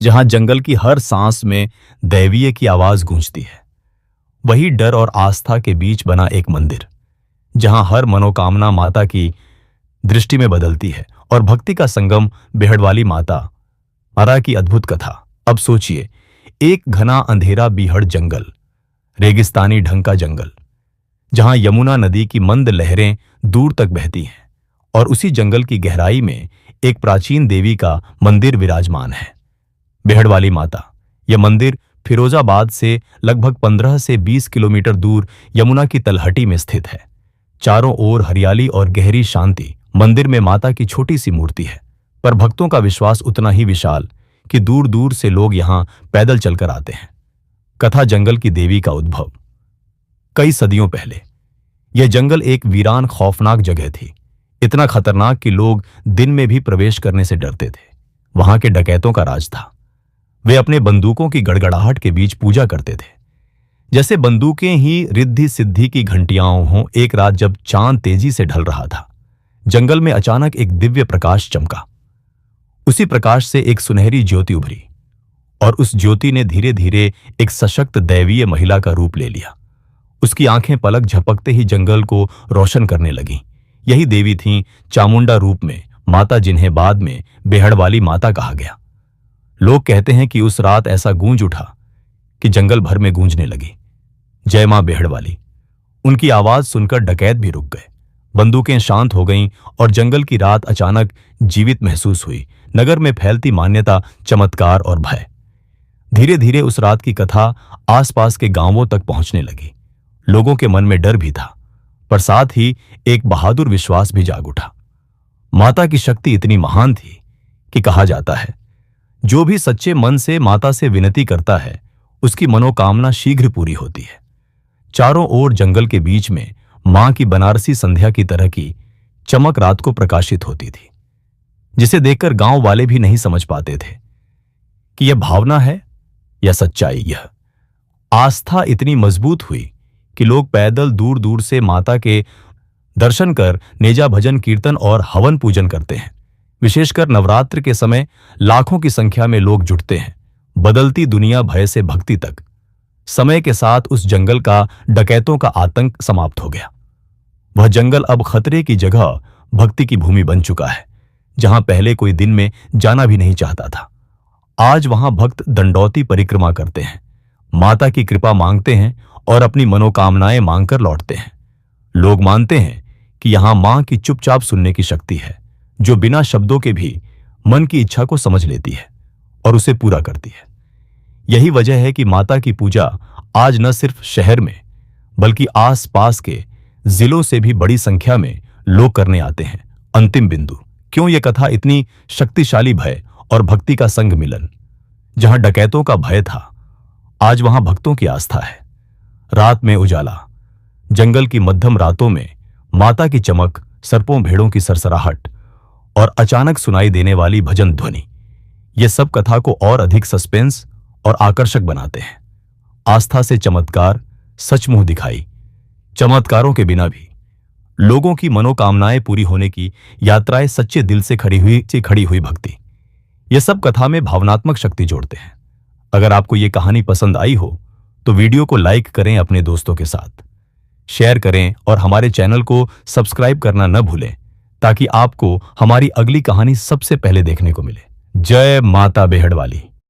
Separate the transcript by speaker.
Speaker 1: जहां जंगल की हर सांस में दैवीय की आवाज गूंजती है। वही डर और आस्था के बीच बना एक मंदिर, जहां हर मनोकामना माता की दृष्टि में बदलती है और भक्ति का संगम बेहड़वाली माता अरा की अद्भुत कथा। अब सोचिए, एक घना अंधेरा बीहड़ जंगल, रेगिस्तानी ढंग का जंगल, जहां यमुना नदी की मंद लहरें दूर तक बहती हैं, और उसी जंगल की गहराई में एक प्राचीन देवी का मंदिर विराजमान है, बेहड़वाली माता। यह मंदिर फिरोजाबाद से लगभग 15 से 20 किलोमीटर दूर यमुना की तलहटी में स्थित है। चारों ओर हरियाली और गहरी शांति। मंदिर में माता की छोटी सी मूर्ति है, पर भक्तों का विश्वास उतना ही विशाल कि दूर दूर से लोग यहां पैदल चलकर आते हैं। कथा जंगल की देवी का उद्भव। कई सदियों पहले यह जंगल एक वीरान खौफनाक जगह थी, इतना खतरनाक कि लोग दिन में भी प्रवेश करने से डरते थे। वहां के डकैतों का राज था। वे अपने बंदूकों की गड़गड़ाहट के बीच पूजा करते थे, जैसे बंदूकें ही रिद्धि सिद्धि की घंटियां हों। एक रात जब चांद तेजी से ढल रहा था, जंगल में अचानक एक दिव्य प्रकाश चमका। उसी प्रकाश से एक सुनहरी ज्योति उभरी, और उस ज्योति ने धीरे धीरे एक सशक्त दैवीय महिला का रूप ले लिया। उसकी आंखें पलक झपकते ही जंगल को रोशन करने लगीं। यही देवी थीं चामुंडा रूप में माता, जिन्हें बाद में बेहड़वाली माता कहा गया। लोग कहते हैं कि उस रात ऐसा गूंज उठा कि जंगल भर में गूंजने लगी, जय मां बेहड़वाली। उनकी आवाज सुनकर डकैत भी रुक गए, बंदूकें शांत हो गईं और जंगल की रात अचानक जीवित महसूस हुई। नगर में फैलती मान्यता, चमत्कार और भय। धीरे धीरे उस रात की कथा आसपास के गांवों तक पहुंचने लगी। लोगों के मन में डर भी था, पर साथ ही एक बहादुर विश्वास भी जाग उठा। माता की शक्ति इतनी महान थी कि कहा जाता है, जो भी सच्चे मन से माता से विनती करता है, उसकी मनोकामना शीघ्र पूरी होती है। चारों ओर जंगल के बीच में मां की बनारसी संध्या की तरह की चमक रात को प्रकाशित होती थी, जिसे देखकर गांव वाले भी नहीं समझ पाते थे कि यह भावना है या सच्चाई। यह आस्था इतनी मजबूत हुई कि लोग पैदल दूर दूर से माता के दर्शन कर नेजा, भजन, कीर्तन और हवन पूजन करते हैं। विशेषकर नवरात्र के समय लाखों की संख्या में लोग जुटते हैं। बदलती दुनिया, भय से भक्ति तक। समय के साथ उस जंगल का डकैतों का आतंक समाप्त हो गया। वह जंगल अब खतरे की जगह भक्ति की भूमि बन चुका है, जहां पहले कोई दिन में जाना भी नहीं चाहता था। आज वहां भक्त दंडौती परिक्रमा करते हैं, माता की कृपा मांगते हैं और अपनी मनोकामनाएं मांगकर लौटते हैं। लोग मानते हैं कि यहां मां की चुपचाप सुनने की शक्ति है, जो बिना शब्दों के भी मन की इच्छा को समझ लेती है और उसे पूरा करती है। यही वजह है कि माता की पूजा आज न सिर्फ शहर में, बल्कि आस पास के जिलों से भी बड़ी संख्या में लोग करने आते हैं। अंतिम बिंदु। क्यों यह कथा इतनी शक्तिशाली? भय और भक्ति का संग मिलन। जहां डकैतों का भय था, आज वहां भक्तों की आस्था है। रात में उजाला, जंगल की मध्यम रातों में माता की चमक, सर्पों भेड़ों की सरसराहट और अचानक सुनाई देने वाली भजन ध्वनि, ये सब कथा को और अधिक सस्पेंस और आकर्षक बनाते हैं। आस्था से चमत्कार, सच मुंह दिखाई। चमत्कारों के बिना भी लोगों की मनोकामनाएं पूरी होने की यात्राएं, सच्चे दिल से खड़ी हुई भक्ति, ये सब कथा में भावनात्मक शक्ति जोड़ते हैं। अगर आपको ये कहानी पसंद आई हो तो वीडियो को लाइक करें, अपने दोस्तों के साथ शेयर करें और हमारे चैनल को सब्सक्राइब करना न भूलें, ताकि आपको हमारी अगली कहानी सबसे पहले देखने को मिले। जय माता बेहड़वाली।